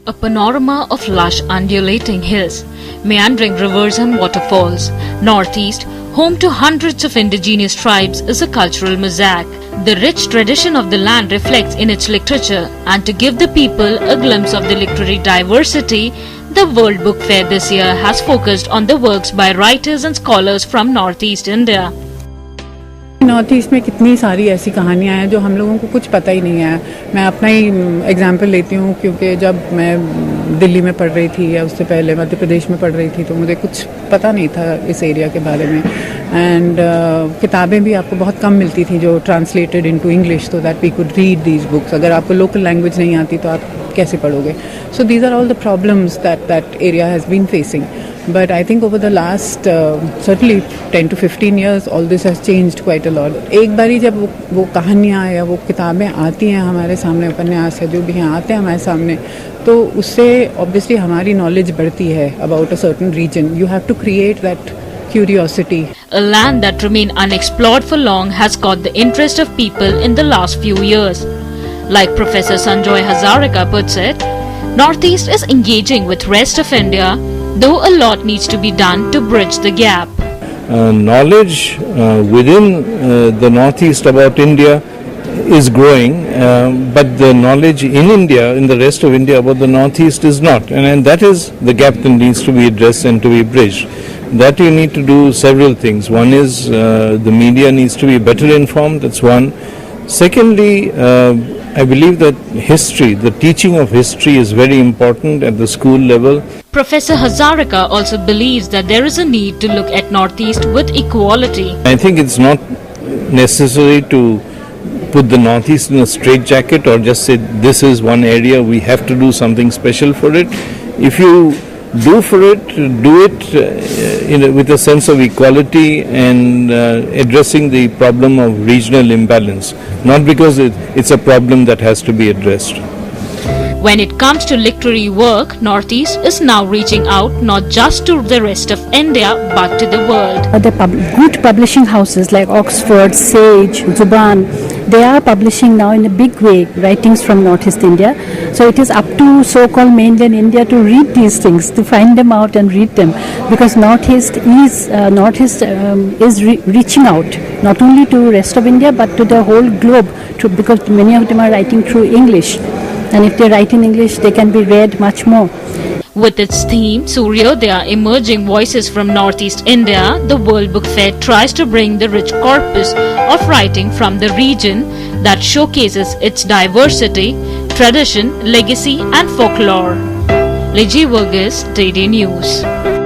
A panorama of lush undulating hills, meandering rivers and waterfalls, Northeast, home to hundreds of indigenous tribes, is a cultural mosaic. The rich tradition of the land reflects in its literature, and to give the people a glimpse of the literary diversity, the World Book Fair this year has focused on the works by writers and scholars from Northeast India. North east में कितनी सारी ऐसी कहानियाँ हैं जो हम लोगों को कुछ पता ही नहीं है। मैं अपना ही एग्जांपल लेती हूँ, क्योंकि जब मैं दिल्ली में पढ़ रही थी या उससे पहले मध्य प्रदेश में पढ़ रही थी तो मुझे कुछ पता नहीं था इस एरिया के बारे में। एंड किताबें भी आपको बहुत कम मिलती थी जो translated into English, so that we could read these books. अगर आपको लोकल लैंग्वेज नहीं आती तो आप कैसे पढ़ोगे? So these are all the problems that area has been facing. But I think over the last certainly 10 to 15 years, all this has changed quite a lot. एक बारी जब वो कहानियाँ या वो किताबें आती हैं हमारे सामने, उपन्यास है जो भी हैं आते हैं हमारे सामने, तो उससे obviously हमारी knowledge बढ़ती है about a certain region. You have to create that curiosity. A land that remained unexplored for long has caught the interest of people in the last few years. Like Professor Sanjoy Hazarika puts it, Northeast is engaging with rest of India, though a lot needs to be done to bridge the gap. Knowledge within the Northeast about India is growing, but the knowledge in India, in the rest of India about the Northeast is not. And that is the gap that needs to be addressed and to be bridged. That you need to do several things. One is the media needs to be better informed, that's one. Secondly, I believe that history, the teaching of history is very important at the school level. Professor Hazarika also believes that there is a need to look at Northeast with equality. I think it's not necessary to put the Northeast in a straitjacket or just say this is one area, we have to do something special for it. If you do for it, do it with a sense of equality and addressing the problem of regional imbalance, not because it's a problem that has to be addressed. When it comes to literary work, Northeast is now reaching out not just to the rest of India but to the world. The good publishing houses like Oxford, Sage, Zuban, they are publishing now in a big way writings from Northeast India. So it is up to so-called mainland India to read these things, to find them out and read them, because Northeast is reaching out not only to rest of India but to the whole globe, because many of them are writing through English. And if they write in English, they can be read much more. With its theme, Suryodaya, Emerging Voices from Northeast India, the World Book Fair tries to bring the rich corpus of writing from the region that showcases its diversity, tradition, legacy and folklore. Liji Varghese, DD News.